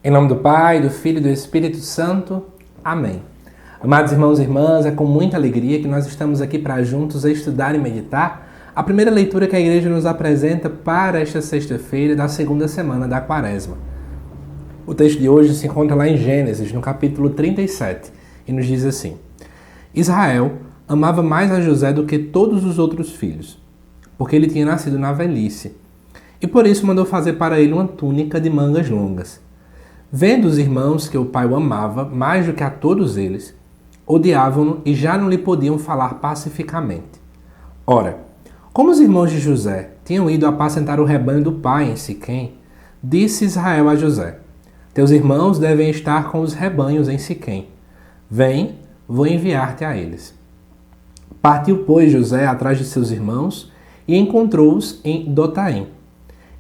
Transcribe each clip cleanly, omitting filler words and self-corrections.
Em nome do Pai, do Filho e do Espírito Santo. Amém. Amados irmãos e irmãs, é com muita alegria que nós estamos aqui para juntos estudar e meditar a primeira leitura que a Igreja nos apresenta para esta sexta-feira da segunda semana da Quaresma. O texto de hoje se encontra lá em Gênesis, no capítulo 37, e nos diz assim: Israel amava mais a José do que todos os outros filhos, porque ele tinha nascido na velhice, e por isso mandou fazer para ele uma túnica de mangas longas. Vendo os irmãos que o pai o amava mais do que a todos eles, odiavam-no e já não lhe podiam falar pacificamente. Ora, como os irmãos de José tinham ido apacentar o rebanho do pai em Siquém, disse Israel a José: Teus irmãos devem estar com os rebanhos em Siquém. Vem, vou enviar-te a eles. Partiu, pois, José atrás de seus irmãos e encontrou-os em Dotaim.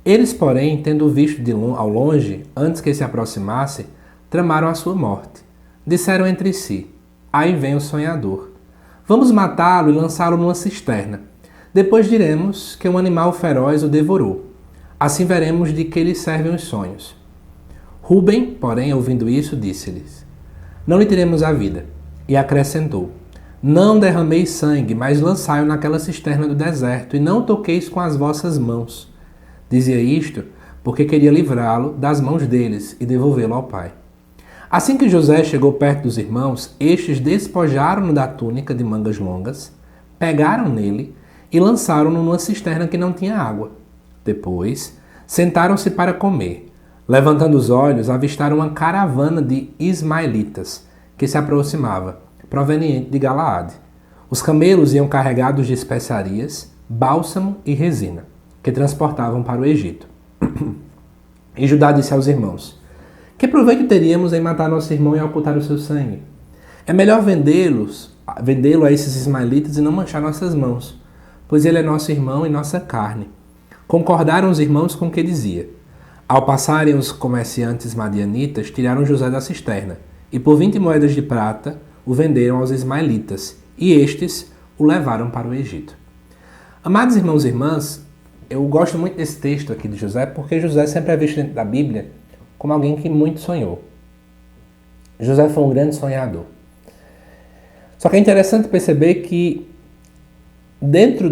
Eles, porém, tendo visto ao longe, antes que se aproximasse, tramaram a sua morte. Disseram entre si: Aí vem o sonhador. Vamos matá-lo e lançá-lo numa cisterna. Depois diremos que um animal feroz o devorou. Assim veremos de que lhe servem os sonhos. Rúben, porém, ouvindo isso, disse-lhes: Não lhe tiremos a vida. E acrescentou: Não derrameis sangue, mas lançai-o naquela cisterna do deserto, e não toqueis com as vossas mãos. Dizia isto porque queria livrá-lo das mãos deles e devolvê-lo ao pai. Assim que José chegou perto dos irmãos, estes despojaram-no da túnica de mangas longas, pegaram nele e lançaram-no numa cisterna que não tinha água. Depois, sentaram-se para comer. Levantando os olhos, avistaram uma caravana de ismaelitas que se aproximava, proveniente de Galaade. Os camelos iam carregados de especiarias, bálsamo e resina, que transportavam para o Egito. E Judá disse aos irmãos: Que proveito teríamos em matar nosso irmão e ocultar o seu sangue? É melhor vendê-lo a esses ismaelitas e não manchar nossas mãos, pois ele é nosso irmão e nossa carne. Concordaram os irmãos com o que dizia. Ao passarem os comerciantes madianitas, tiraram José da cisterna, e por 20 moedas de prata o venderam aos ismaelitas, e estes o levaram para o Egito. Amados irmãos e irmãs, eu gosto muito desse texto aqui de José, porque José sempre é visto dentro da Bíblia como alguém que muito sonhou. José foi um grande sonhador. Só que é interessante perceber que dentro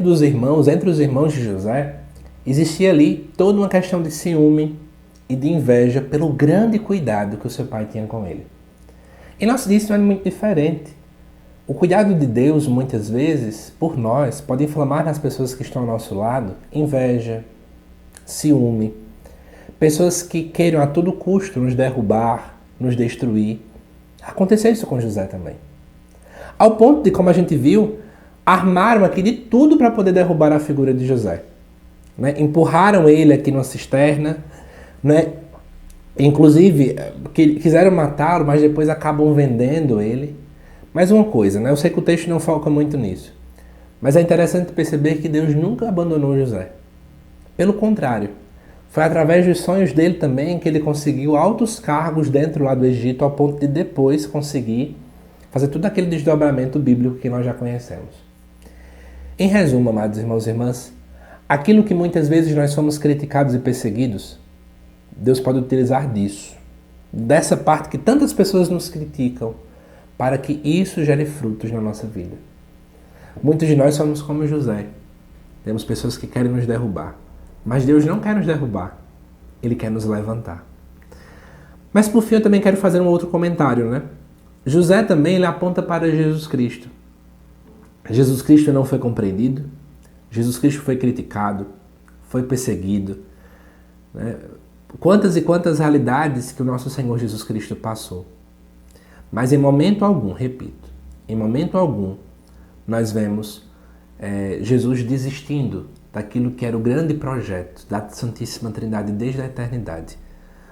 dos irmãos, entre os irmãos de José, existia ali toda uma questão de ciúme e de inveja pelo grande cuidado que o seu pai tinha com ele. E nosso disso não é muito diferente. O cuidado de Deus, muitas vezes, por nós, pode inflamar nas pessoas que estão ao nosso lado inveja, ciúme, pessoas que queiram a todo custo nos derrubar, nos destruir. Aconteceu isso com José também. Ao ponto de, como a gente viu, armaram aqui de tudo para poder derrubar a figura de José. Né? Empurraram ele aqui numa cisterna, né? Inclusive quiseram matá-lo, mas depois acabam vendendo ele. Mais uma coisa, né? Eu sei que o texto não foca muito nisso, mas é interessante perceber que Deus nunca abandonou José. Pelo contrário, foi através dos sonhos dele também que ele conseguiu altos cargos dentro lá do Egito, ao ponto de depois conseguir fazer todo aquele desdobramento bíblico que nós já conhecemos. Em resumo, amados irmãos e irmãs, aquilo que muitas vezes nós somos criticados e perseguidos, Deus pode utilizar disso, dessa parte que tantas pessoas nos criticam, para que isso gere frutos na nossa vida. Muitos de nós somos como José. Temos pessoas que querem nos derrubar. Mas Deus não quer nos derrubar. Ele quer nos levantar. Mas por fim eu também quero fazer um outro comentário, né? José também ele aponta para Jesus Cristo. Jesus Cristo não foi compreendido. Jesus Cristo foi criticado. Foi perseguido. Né? Quantas e quantas realidades que o nosso Senhor Jesus Cristo passou. Mas em momento algum, repito, em momento algum, nós vemos Jesus desistindo daquilo que era o grande projeto da Santíssima Trindade desde a eternidade.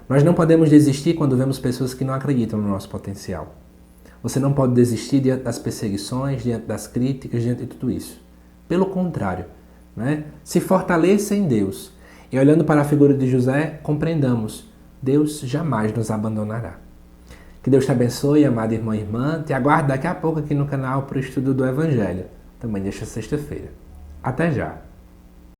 Nós não podemos desistir quando vemos pessoas que não acreditam no nosso potencial. Você não pode desistir diante das perseguições, diante das críticas, diante de tudo isso. Pelo contrário, né? Se fortaleça em Deus. E olhando para a figura de José, compreendamos, Deus jamais nos abandonará. Que Deus te abençoe, amada irmã e irmã. Te aguardo daqui a pouco aqui no canal para o estudo do Evangelho, também nesta sexta-feira. Até já!